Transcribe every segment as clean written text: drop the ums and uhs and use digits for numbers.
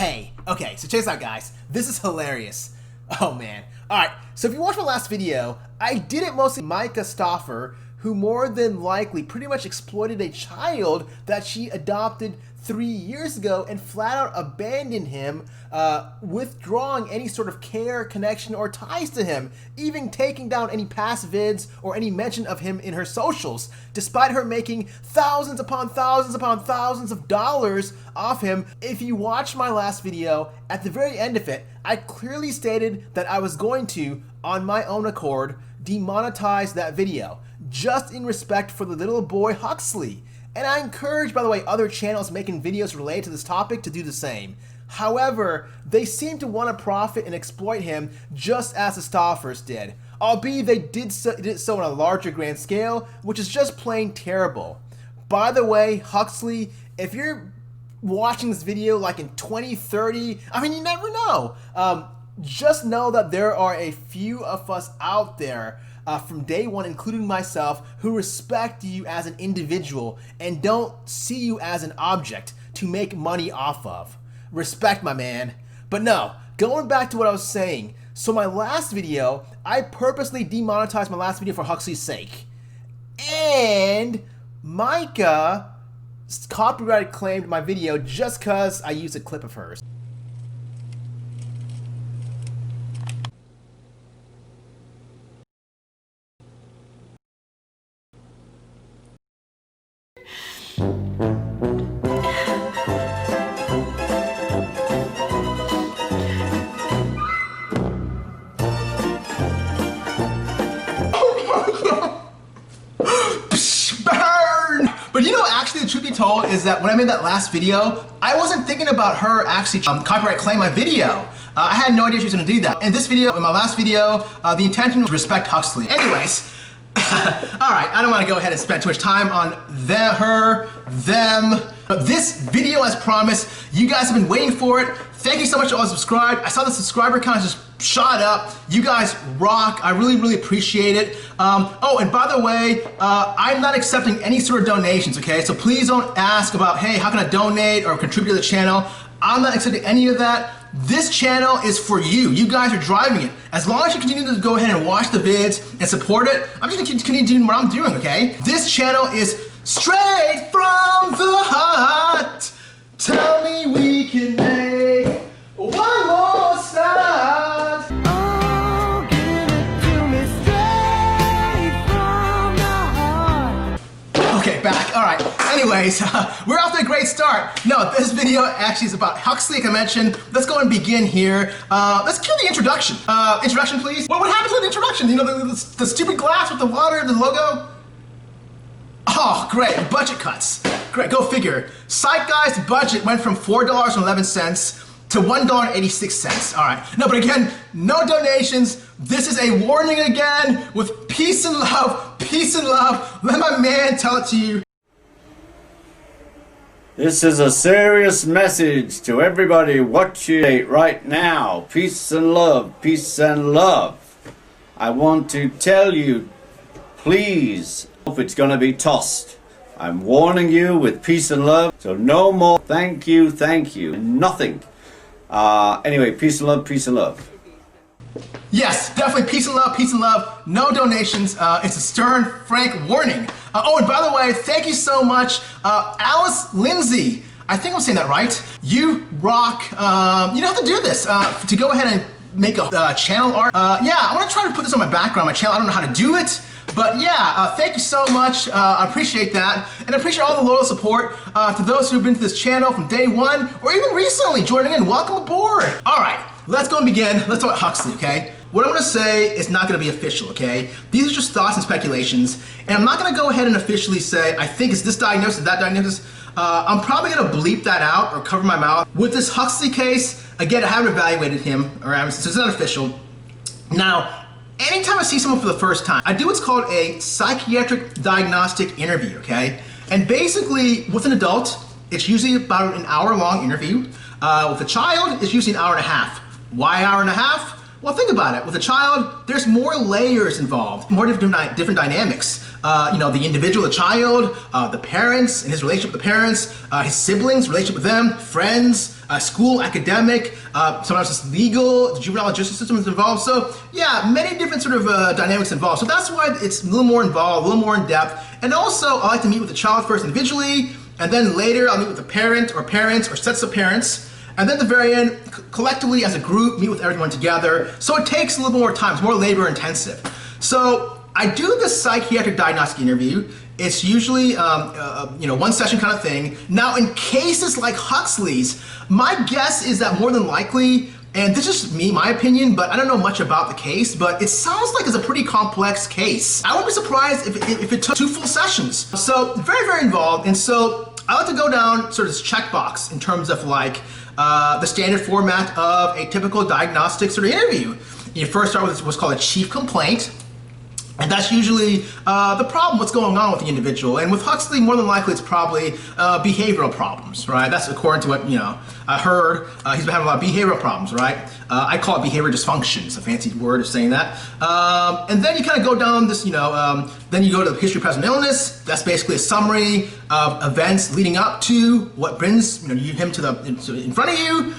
Hey, okay, so check this out, guys. This is hilarious. Oh man. Alright, so if you watched my last video, I did it mostly Myka Stauffer, who more than likely pretty much exploited a child that she adopted 3 years ago and flat out abandoned him, withdrawing any sort of care, connection, or ties to him, even taking down any past vids or any mention of him in her socials, despite her making thousands upon thousands upon thousands of dollars off him. If you watched my last video, at the very end of it, I clearly stated that I was going to, on my own accord, demonetize that video, just in respect for the little boy Huxley. And I encourage, by the way, other channels making videos related to this topic to do the same. However, they seem to want to profit and exploit him just as the Stauffers did, albeit they did so on a larger grand scale, which is just plain terrible. By the way, Huxley, if you're watching this video like in 2030, I mean, you never know. Just know that there are a few of us out there from day one, including myself, who respect you as an individual and don't see you as an object to make money off of. Respect, my man. But no, going back to what I was saying, so my last video, I purposely demonetized my last video for Huxley's sake. And Myka copyright claimed my video just because I used a clip of hers. But you know, actually, the truth be told is that when I made that last video, I wasn't thinking about her actually copyright claim my video. I had no idea she was going to do that. In this video, in my last video, the intention was to respect Huxley. Anyways, alright, I don't want to go ahead and spend too much time on them. But this video, as promised, you guys have been waiting for it. Thank you so much to all subscribed. I saw the subscriber count just shot up. You guys rock. I really appreciate it. Oh, and by the way, I'm not accepting any sort of donations, okay? So please don't ask about, hey, how can I donate or contribute to the channel? I'm not accepting any of that. This channel is for you. You guys are driving it. As long as you continue to go ahead and watch the vids and support it, I'm just gonna continue doing what I'm doing, okay? This channel is straight from the heart. Tell me we can make one more start. Oh, give it to me straight from the heart. Okay, back. All right. Anyways, we're off to a great start. No, this video actually is about Huxley, like I mentioned. Let's go and begin here. Let's cue the introduction. Introduction, please. What happened to the introduction? You know, the stupid glass with the water, the logo? Oh, great. Budget cuts. Great, go figure. Psych Guy's budget went from $4.11 to $1.86. All right. No, but again, no donations. This is a warning again with peace and love. Peace and love. Let my man tell it to you. This is a serious message to everybody watching it right now. Peace and love. Peace and love. I want to tell you, please, if it's going to be tossed. I'm warning you with peace and love, so no more thank you, nothing. Anyway, peace and love, peace and love. Yes, definitely peace and love, no donations. It's a stern, frank warning. Oh, and by the way, thank you so much, Alice Lindsay. I think I'm saying that right. You rock. You don't have to do this to go ahead and make a channel art. Yeah, I want to try to put this on my background, my channel. I don't know how to do it. But yeah, thank you so much. I appreciate that. And I appreciate all the loyal support to those who have been to this channel from day one or even recently joining in. Welcome aboard. All right, let's go and begin. Let's talk about Huxley, okay? What I'm going to say is not going to be official, okay? These are just thoughts and speculations. And I'm not going to go ahead and officially say, I think it's this diagnosis, that diagnosis. I'm probably going to bleep that out or cover my mouth. With this Huxley case, again, I haven't evaluated him, so it's not official. Now, anytime I see someone for the first time, I do what's called a psychiatric diagnostic interview, okay? And basically, with an adult, it's usually about an hour-long interview. With a child, it's usually an hour and a half. Why hour and a half? Well, think about it. With a child, there's more layers involved, more different dynamics. The individual, the child, the parents, and his relationship with the parents, his siblings, relationship with them, friends, school, academic, sometimes it's legal, the juvenile justice system is involved. So yeah, many different sort of dynamics involved. So that's why it's a little more involved, a little more in depth. And also, I like to meet with the child first individually, and then later I'll meet with the parent or parents or sets of parents. And then at the very end, collectively as a group, meet with everyone together. So it takes a little more time, it's more labor intensive. So I do the psychiatric diagnostic interview. It's usually one session kind of thing. Now in cases like Huxley's, my guess is that more than likely, and this is me, my opinion, but I don't know much about the case, but it sounds like it's a pretty complex case. I wouldn't be surprised if it took 2 full sessions. So very, very involved. And so I like to go down sort of this checkbox in terms of like the standard format of a typical diagnostic sort of interview. You first start with what's called a chief complaint. And that's usually the problem, what's going on with the individual. And with Huxley, more than likely, it's probably behavioral problems, right? That's according to what, I heard. He's been having a lot of behavioral problems, right? I call it behavior dysfunction. It's a fancy word of saying that. And then you kind of go down this, then you go to the history of present illness. That's basically a summary of events leading up to what brings him to in front of you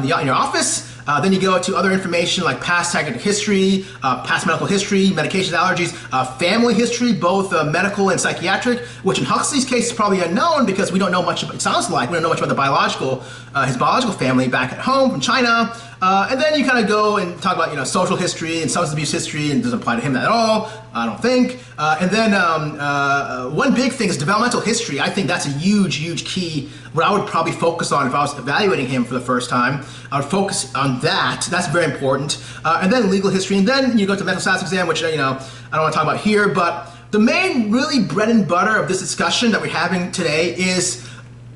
in your office. Then you go to other information like past psychiatric history, past medical history, medications, allergies, family history, both medical and psychiatric, which in Huxley's case is probably unknown because we don't know much, it sounds like, we don't know much about his biological family back at home from China. And then you kind of go and talk about, social history and substance abuse history, and it doesn't apply to him at all, I don't think. And then one big thing is developmental history. I think that's a huge, huge key. What I would probably focus on if I was evaluating him for the first time, I would focus on that. That's very important. And then legal history, and then you go to mental status exam, which I don't want to talk about here, but the main really bread and butter of this discussion that we're having today is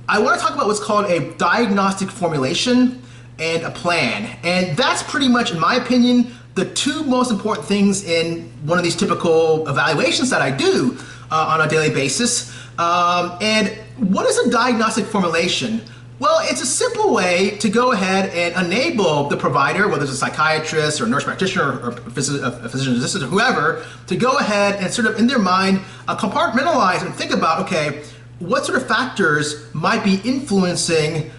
I want to talk about what's called a diagnostic formulation and a plan. And that's pretty much, in my opinion, the 2 most important things in one of these typical evaluations that I do on a daily basis. And what is a diagnostic formulation? Well, it's a simple way to go ahead and enable the provider, whether it's a psychiatrist or a nurse practitioner or a physician assistant or whoever, to go ahead and sort of in their mind compartmentalize and think about, okay, what sort of factors might be influencing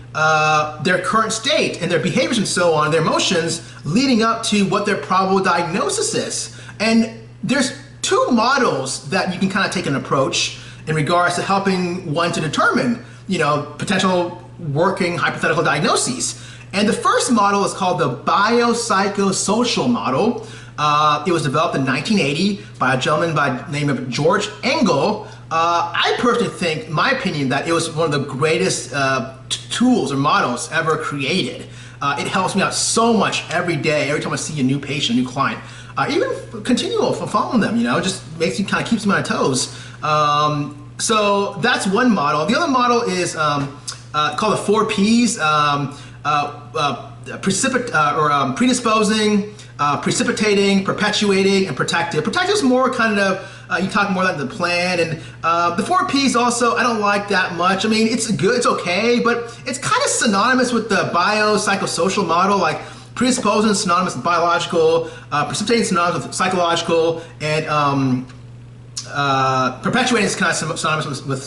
their current state and their behaviors and so on, their emotions, leading up to what their probable diagnosis is. And there's 2 models that you can kind of take an approach in regards to helping one to determine, potential working hypothetical diagnoses. And the first model is called the biopsychosocial model. It was developed in 1980 by a gentleman by the name of George Engel. I personally think, in my opinion, that it was one of the greatest tools or models ever created. It helps me out so much every day, every time I see a new patient, a new client. Even continual from following them, just makes me kind of keeps me on my toes. So that's one model. The other model is called the 4 Ps, predisposing, precipitating, perpetuating, and protective. Protective is more kind of, you talk more about the plan, and the 4 Ps also, I don't like that much. I mean, it's good, it's okay, but it's kind of synonymous with the biopsychosocial model, like predisposing is synonymous with biological, precipitating is synonymous with psychological, and perpetuating is kind of synonymous with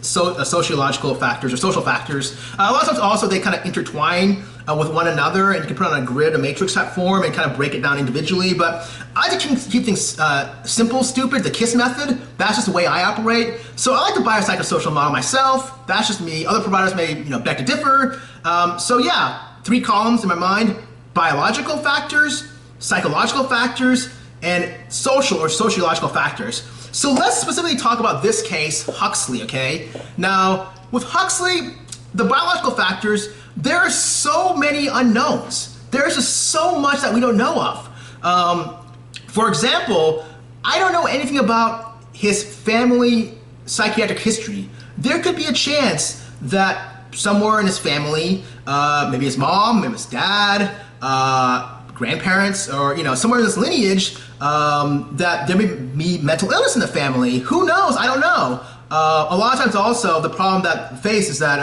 sociological factors or social factors. A lot of times also they kind of intertwine with one another, and you can put on a grid, a matrix type form, and kind of break it down individually. But I like to keep things simple, stupid, the KISS method. That's just the way I operate. So I like the biopsychosocial model myself. That's just me. Other providers may beg to differ. So yeah, 3 columns in my mind: biological factors, psychological factors, and social or sociological factors. So let's specifically talk about this case, Huxley, okay? Now, with Huxley, the biological factors, there are so many unknowns. There's just so much that we don't know of. For example, I don't know anything about his family psychiatric history. There could be a chance that somewhere in his family, maybe his mom, maybe his dad, grandparents, or somewhere in this lineage, that there may be mental illness in the family. Who knows? I don't know. A lot of times also the problem that we face is that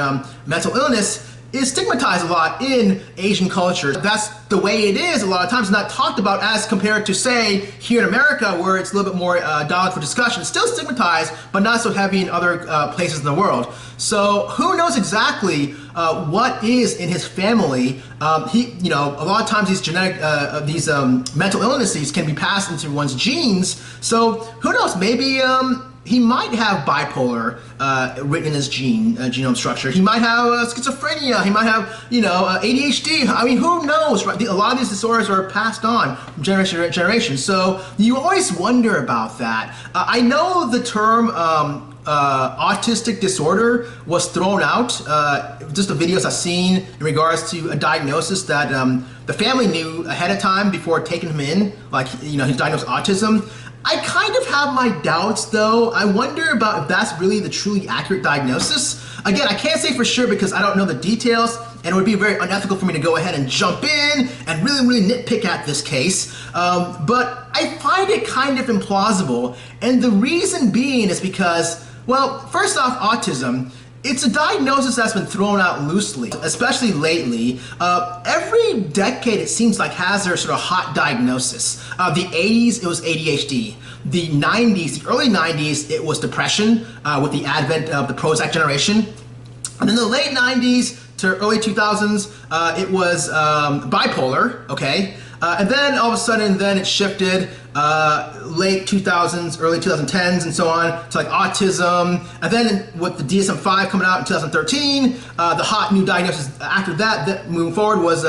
mental illness is stigmatized a lot in Asian culture. That's the way it is a lot of times, not talked about as compared to, say, here in America, where it's a little bit more dialed for discussion. It's still stigmatized, but not so heavy in other places in the world. So who knows exactly what is in his family. You know, a lot of times these genetic, mental illnesses can be passed into one's genes. So who knows, maybe he might have bipolar written in his genome structure. He might have schizophrenia. He might have, you know, ADHD. I mean, who knows, right? A lot of these disorders are passed on from generation to generation. So you always wonder about that. I know the term autistic disorder was thrown out. Just the videos I've seen in regards to a diagnosis that the family knew ahead of time before taking him in, like, you know, he's diagnosed autism. I kind of have my doubts though. I wonder about if that's really the truly accurate diagnosis. Again, I can't say for sure because I don't know the details, and it would be very unethical for me to go ahead and jump in and really nitpick at this case. But I find it kind of implausible, and the reason being is because, well, first off, autism, it's a diagnosis that's been thrown out loosely, especially lately. Every decade, it seems like, has their sort of hot diagnosis. The 80s, it was ADHD. The 90s, the early 90s, it was depression with the advent of the Prozac generation. And in the late 90s to early 2000s, it was bipolar, okay? And then all of a sudden, then it shifted late 2000s, early 2010s, and so on to like autism. And then with the DSM-5 coming out in 2013, the hot new diagnosis after that moving forward was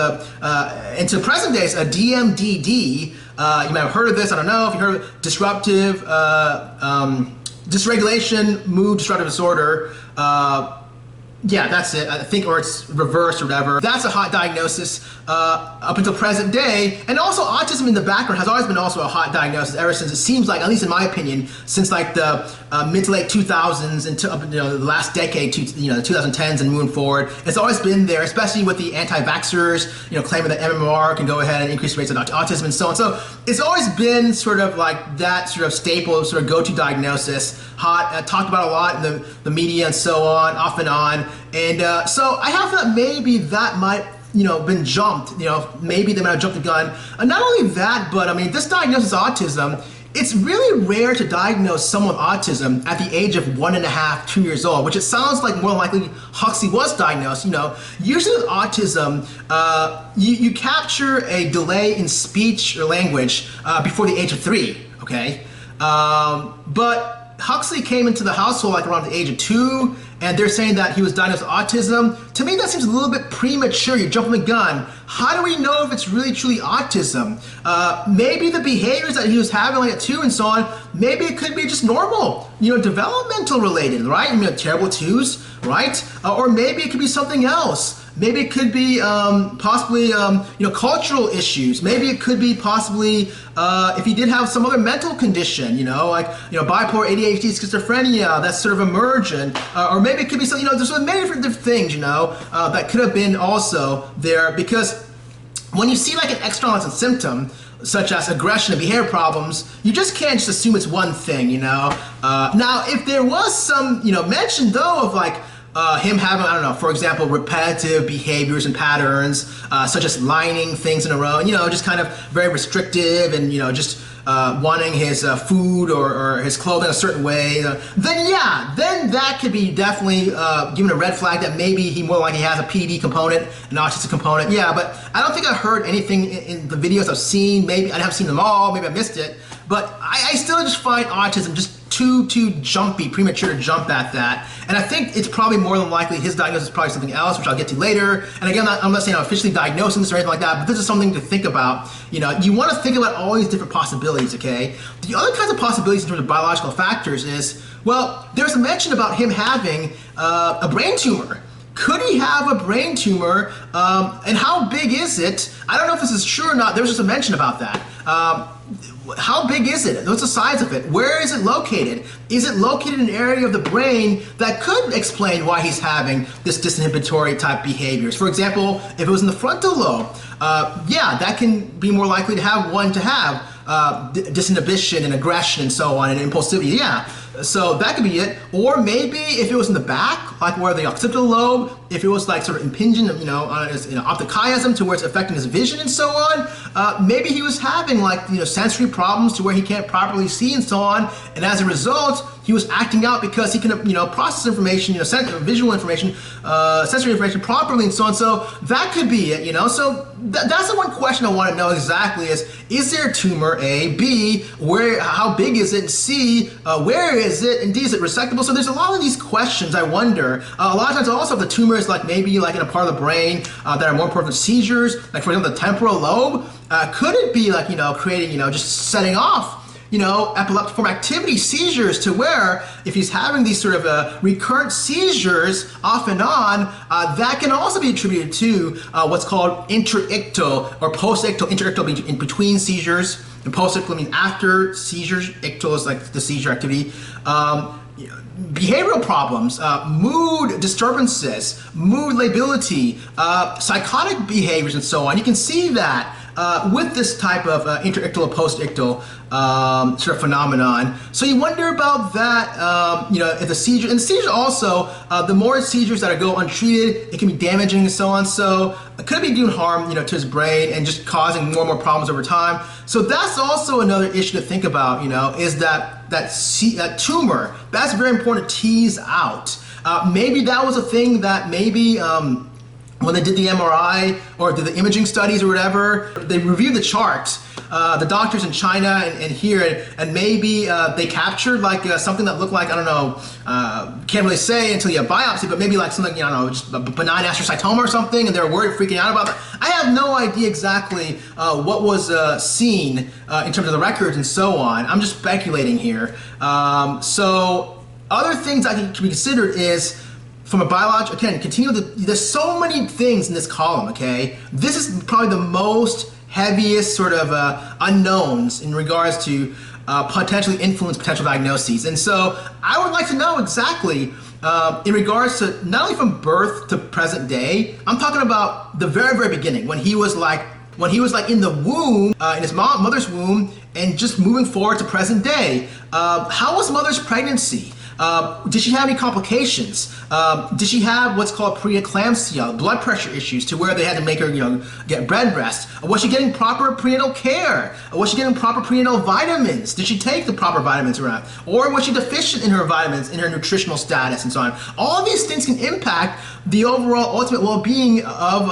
into present days a DMDD. You might have heard of this. I don't know if you heard of disruptive dysregulation, mood disruptive disorder. Yeah, that's it, I think, or it's reversed or whatever. That's a hot diagnosis up until present day. And also autism in the background has always been also a hot diagnosis ever since, it seems like, at least in my opinion, since like the mid to late 2000s until, you know, the last decade, you know, the 2010s and moving forward. It's always been there, especially with the anti-vaxxers, you know, claiming that MMR can go ahead and increase rates of autism and so on. So it's always been sort of like that sort of staple, sort of go-to diagnosis, hot, talked about a lot in the media and so on, off and on. And so I have thought maybe that might, you know, been jumped, you know, maybe they might have jumped the gun. And not only that, but I mean, this diagnosis of autism, it's really rare to diagnose someone with autism at the age of 1.5, 2 years old, which it sounds like more likely Huxley was diagnosed. You know, usually with autism, you capture a delay in speech or language before the age of 3, okay? But Huxley came into the household like around the age of 2, and they're saying that he was diagnosed with autism. To me, that seems a little bit premature. You're jumping the gun. How do we know if it's really truly autism? Maybe the behaviors that he was having like at 2 and so on, maybe it could be just normal, you know, developmental related, right? You know, terrible 2s, right? Or maybe it could be something else. Maybe it could be possibly, you know, cultural issues. Maybe it could be possibly if he did have some other mental condition, you know, like, you know, bipolar, ADHD, schizophrenia, that's sort of emergent. Or maybe it could be something, you know, there's many different things, you know, that could have been also there. Because when you see like an external symptom, such as aggression and behavior problems, you just can't just assume it's one thing, you know. Now, if there was some, you know, mention though of like, him having, I don't know, for example, repetitive behaviors and patterns, such as lining things in a row, you know, just kind of very restrictive and, you know, just wanting his food or his clothing a certain way, then yeah, then that could be definitely given a red flag that maybe he more likely has a PD component, an autistic component. Yeah, but I don't think I heard anything in the videos I've seen. Maybe I haven't seen them all, maybe I missed it, but I still just find autism just too jumpy, premature to jump at that. And I think it's probably more than likely his diagnosis is probably something else, which I'll get to later. And again, I'm not saying I'm officially diagnosing this or anything like that, but this is something to think about. You know, you want to think about all these different possibilities, okay? The other kinds of possibilities in terms of biological factors is, well, there's a mention about him having a brain tumor. Could he have a brain tumor? And how big is it? I don't know if this is true or not. There was just a mention about that. How big is it? What's the size of it? Where is it located? Is it located in an area of the brain that could explain why he's having this disinhibitory type behaviors? For example, if it was in the frontal lobe, yeah, that can be more likely to have disinhibition and aggression and so on, and impulsivity, yeah. So that could be it. Or maybe if it was in the back, like where the occipital lobe, if it was like sort of impinging, on his optic chiasm to where it's affecting his vision and so on. Maybe he was having like, sensory problems to where he can't properly see and so on. And as a result, he was acting out because he can, process information, visual information, sensory information properly and so on. So that could be it, So that's the one question I want to know exactly is there a tumor? A, B, how big is it? And C, where is it? And D, is it resectable? So there's a lot of these questions I wonder. A lot of times also the tumor is like maybe like in a part of the brain that are more important for seizures, like for example the temporal lobe. Could it be like, creating, just setting off epileptiform activity, seizures, to where if he's having these sort of recurrent seizures off and on, that can also be attributed to what's called interictal or postictal. Interictal means in between seizures, and postictal means after seizures. Ictal is like the seizure activity. Behavioral problems, mood disturbances, mood lability, psychotic behaviors, and so on. You can see that with this type of interictal or postictal sort of phenomenon. So you wonder about that, if the seizure, and seizures also, the more seizures that go untreated, it can be damaging and so on. So it could be doing harm, to his brain and just causing more and more problems over time. So that's also another issue to think about, is that tumor. That's very important to tease out. Maybe that was a thing that maybe when they did the MRI or did the imaging studies or whatever, they reviewed the charts, the doctors in China and here, and maybe they captured like something that looked like, I don't know, can't really say until you have biopsy, but maybe like something, I don't know, just a benign astrocytoma or something, and they're worried, freaking out about that. I have no idea exactly what was seen in terms of the records and so on. I'm just speculating here. So other things I think to be considered is, from a biological, again, there's so many things in this column, okay? This is probably the most heaviest sort of unknowns in regards to potentially influence potential diagnoses. And so I would like to know exactly, in regards to not only from birth to present day, I'm talking about the very, very beginning, when he was like in the womb, in his mother's womb, and just moving forward to present day. How was mother's pregnancy? Did she have any complications? Did she have what's called preeclampsia, blood pressure issues, to where they had to make her, get bed rest? Was she getting proper prenatal care? Was she getting proper prenatal vitamins? Did she take the proper vitamins around? Or was she deficient in her vitamins, in her nutritional status, and so on? All of these things can impact the overall ultimate well-being of,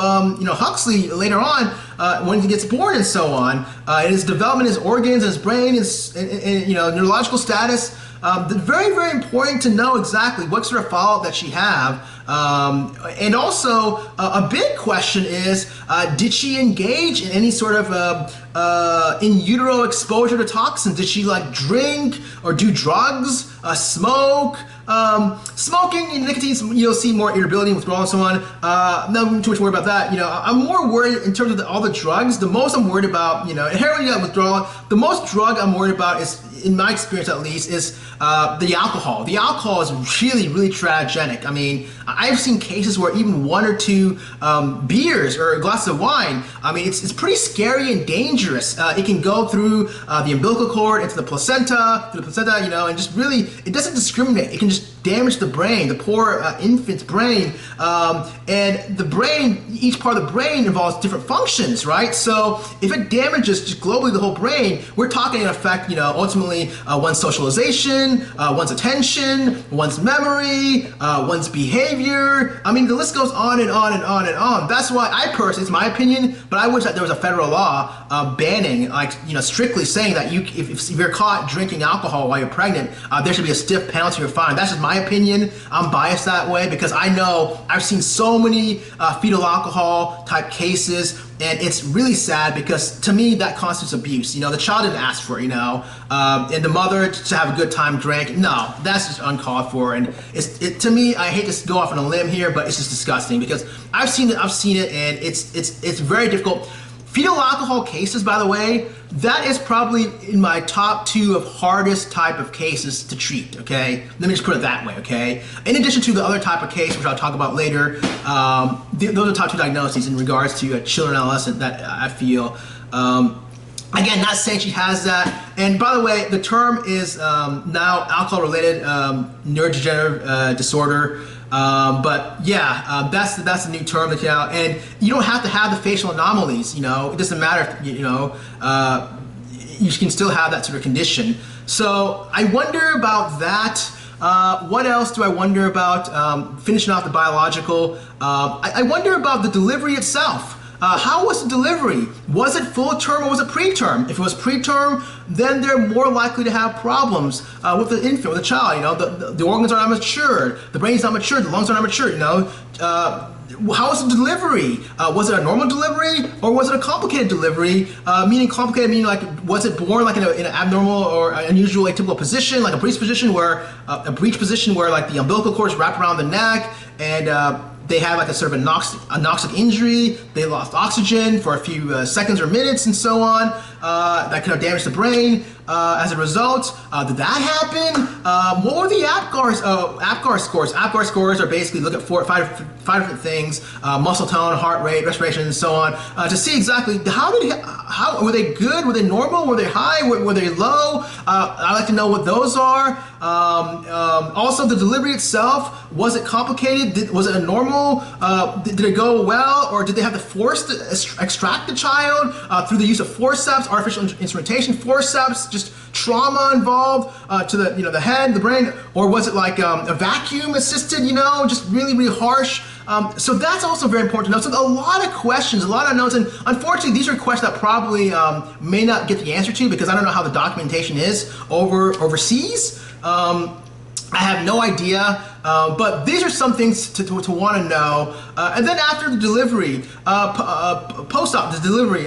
Huxley later on when he gets born and so on. In his development, his organs, his brain, his neurological status. Very, very important to know exactly what sort of follow-up that she have. And also, a big question is, did she engage in any sort of in utero exposure to toxins? Did she like drink or do drugs, smoke? Smoking and nicotine, you'll see more irritability, withdrawal, and so on. Not too much worried about that. I'm more worried in terms of all the drugs. The most I'm worried about, heroin, withdrawal. The most drug I'm worried about is, in my experience at least, is the alcohol. The alcohol is really, really tragedic. I mean, I've seen cases where even 1 or 2 beers or a glass of wine, I mean, it's pretty scary and dangerous. It can go through the umbilical cord, into the placenta, and just really, it doesn't discriminate. It can just damage the brain, the poor infant's brain. And the brain, each part of the brain involves different functions, right? So if it damages just globally the whole brain, we're talking in effect, ultimately one's socialization, one's attention, one's memory, one's behavior. I mean, the list goes on and on and on and on. That's why I personally, it's my opinion, but I wish that there was a federal law banning, strictly saying that if you're caught drinking alcohol while you're pregnant, there should be a stiff penalty or fine. That's just my opinion. I'm biased that way because I know I've seen so many fetal alcohol type cases, and it's really sad because to me that constitutes abuse. The child didn't ask for it, and the mother to have a good time drank. No, that's just uncalled for, and to me, I hate to go off on a limb here, but it's just disgusting because I've seen it, and it's very difficult. Fetal alcohol cases, by the way, that is probably in my top 2 of hardest type of cases to treat, okay? Let me just put it that way, okay? In addition to the other type of case, which I'll talk about later, those are top 2 diagnoses in regards to children and adolescent that I feel. Again, not saying she has that. And by the way, the term is now alcohol-related neurodegenerative disorder. But yeah, that's the new term that and you don't have to have the facial anomalies. It doesn't matter if you can still have that sort of condition. So I wonder about that. What else do I wonder about? Finishing off the biological, I wonder about the delivery itself. How was the delivery? Was it full term or was it preterm? If it was preterm, then they're more likely to have problems with the infant, with the child. The organs are not matured, the brain's not matured, the lungs are not matured. How was the delivery? Was it a normal delivery or was it a complicated delivery? Meaning complicated, meaning like was it born like in an abnormal or unusual atypical position, like a breech position where like the umbilical cord is wrapped around the neck and they had like a sort of anoxic injury, they lost oxygen for a few seconds or minutes and so on, that could have damaged the brain as a result. Did that happen? What were the APGAR scores? APGAR scores are basically look at five different things, muscle tone, heart rate, respiration, and so on, to see exactly how were they good, were they normal, were they high, were they low? I'd like to know what those are. Also the delivery itself, was it complicated? Was it a normal? Did it go well, or did they have to force to extract the child through the use of forceps, artificial instrumentation, forceps, just trauma involved to the head, the brain, or was it like a vacuum assisted, just really, really harsh? So that's also very important to know. So a lot of questions, a lot of unknowns, and unfortunately these are questions that probably may not get the answer to because I don't know how the documentation is overseas. I have no idea, but these are some things to want to know. And then after the delivery, post-delivery,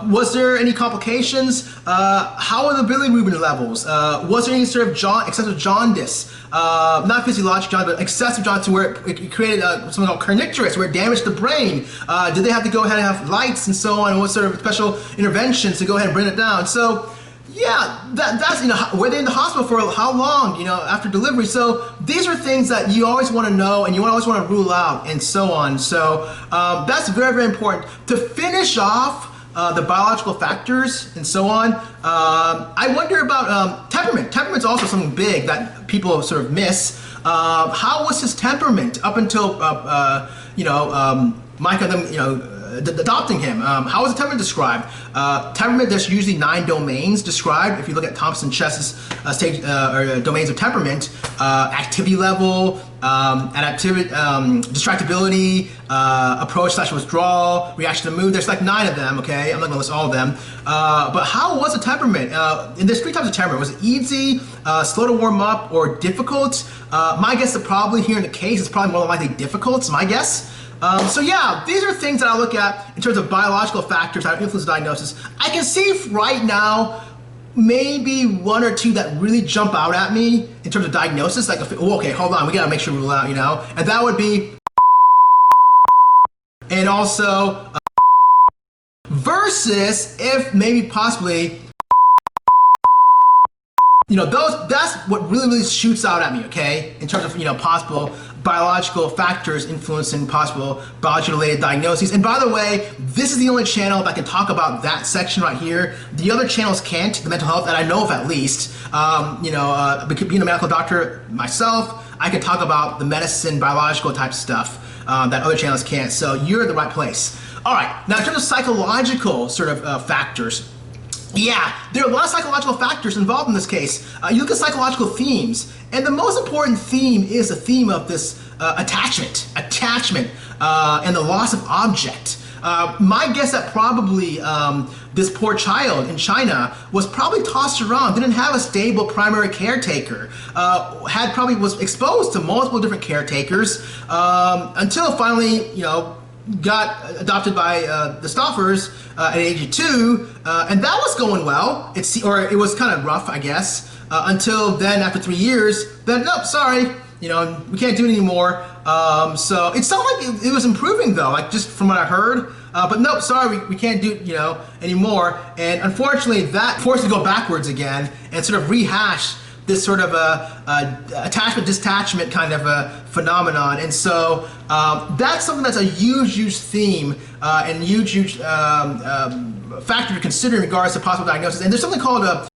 was there any complications? How are the bilirubin levels? Was there any sort of excessive jaundice? Not physiologic jaundice, but excessive jaundice where it created something called kernicterus, where it damaged the brain? Did they have to go ahead and have lights and so on? And what sort of special interventions to go ahead and bring it down? So yeah, that's, were they in the hospital for how long, after delivery? So these are things that you always want to know and you always want to rule out and so on. So that's very, very important. To finish off the biological factors and so on, I wonder about temperament. Temperament's also something big that people sort of miss. How was his temperament up until, Myka, adopting him? How is the temperament described? Temperament, there's usually 9 domains described. If you look at Thompson-Chess's domains of temperament, activity level, adaptivity, distractibility, approach/withdrawal, reaction to mood. There's like 9 of them, okay? I'm not gonna list all of them. But how was the temperament? And there's 3 types of temperament. Was it easy, slow to warm up, or difficult? My guess is probably here in the case, it's probably more likely difficult, it's my guess. So yeah, these are things that I look at in terms of biological factors that influence diagnosis. I can see right now maybe 1 or 2 that really jump out at me in terms of diagnosis. Like, okay, hold on, we gotta make sure we rule out, and that would be, and also versus if maybe possibly, that's what really, really shoots out at me, okay? In terms of, possible biological factors influencing possible biology-related diagnoses. And by the way, this is the only channel that can talk about that section right here. The other channels can't, the mental health that I know of at least. Being a medical doctor myself, I can talk about the medicine, biological type stuff that other channels can't. So you're in the right place. All right, now in terms of psychological sort of factors, yeah, there are a lot of psychological factors involved in this case. You look at psychological themes, and the most important theme is the theme of this attachment, and the loss of object. My guess that probably this poor child in China was probably tossed around, didn't have a stable primary caretaker, probably was exposed to multiple different caretakers until finally, got adopted by the Stauffers at age of 2, and that was going well. It was kind of rough, I guess, until then after 3 years, then nope, sorry, we can't do it anymore. So it sounded like it was improving though, like just from what I heard, but nope, sorry, we can't do it, anymore. And unfortunately that forced to go backwards again and sort of rehash this sort of attachment, detachment kind of a phenomenon. And so that's something that's a huge theme and huge factor to consider in regards to possible diagnosis. And there's something called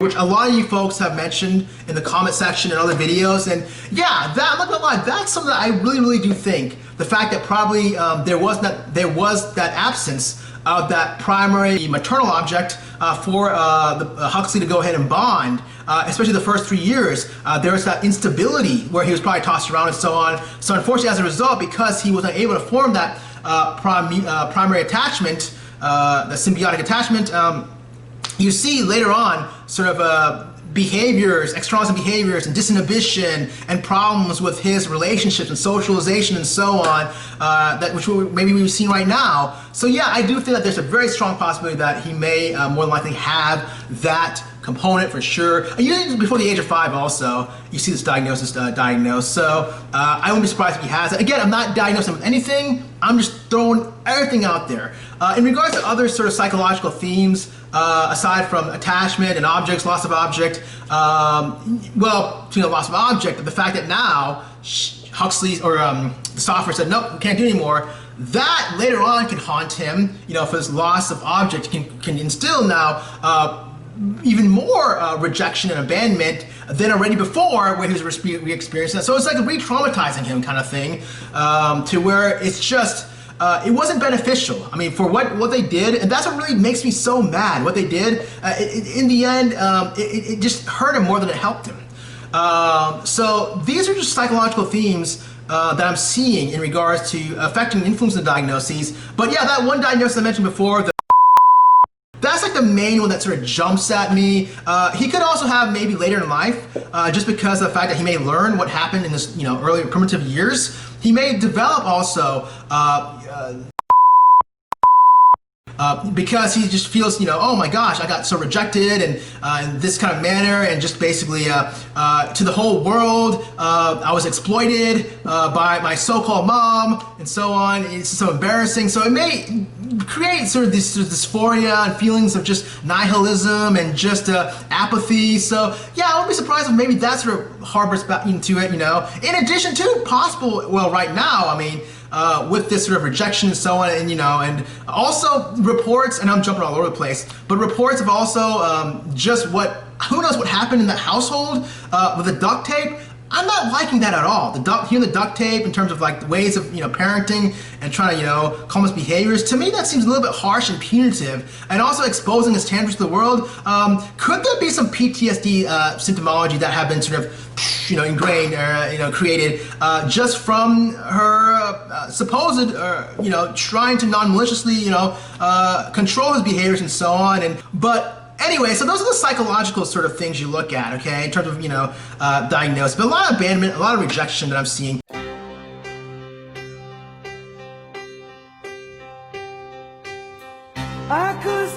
which a lot of you folks have mentioned in the comment section and other videos. And yeah, that, I'm not gonna lie, that's something that I really do think. The fact that probably there was that absence of that primary maternal object for Huxley to go ahead and bond, especially the first 3 years. There was that instability where he was probably tossed around and so on. So unfortunately, as a result, because he wasn't able to form that primary attachment, the symbiotic attachment, you see later on sort of behaviors, externalizing behaviors and disinhibition and problems with his relationships and socialization and so on, which maybe we've seen right now. So yeah, I do think that there's a very strong possibility that he may more than likely have that component for sure. Usually before the age of 5 also, you see this diagnosis diagnosed. So I wouldn't be surprised if he has it. Again, I'm not diagnosing with anything. I'm just throwing everything out there. In regards to other sort of psychological themes, aside from attachment and objects, loss of object, well, loss of object, but the fact that now Huxley or the Stauffers said, nope, we can't do anymore. That later on can haunt him, for his loss of object, can instill now even more rejection and abandonment than already before when he was re-experiencing that. So it's like re-traumatizing him kind of thing, to where it's just, it wasn't beneficial. I mean, for what they did, and that's what really makes me so mad. What they did, in the end, it just hurt him more than it helped him. So these are just psychological themes that I'm seeing in regards to affecting and influencing the diagnoses. But yeah, that one diagnosis I mentioned before, that's like the main one that sort of jumps at me. He could also have maybe later in life, just because of the fact that he may learn what happened in his earlier primitive years. He may develop also because he just feels, oh my gosh, I got so rejected and in this kind of manner, and just basically to the whole world, I was exploited by my so-called mom and so on. It's so embarrassing. So it may create sort of this dysphoria and feelings of just nihilism and just apathy. So yeah, I wouldn't be surprised if maybe that sort of harbors back into it, In addition to possible, well, right now, I mean, with this sort of rejection and so on, and and also reports, and I'm jumping all over the place, but reports of also just who knows what happened in that household with the duct tape. I'm not liking that at all. Hearing the duct tape in terms of like the ways of parenting and trying to calm his behaviors. To me, that seems a little bit harsh and punitive, and also exposing his tantrums to the world. Could there be some PTSD symptomology that have been sort of ingrained or created just from her supposed trying to non-maliciously control his behaviors and so on. But anyway, so those are the psychological sort of things you look at, okay, in terms of diagnosis. But a lot of abandonment, a lot of rejection that I'm seeing. I could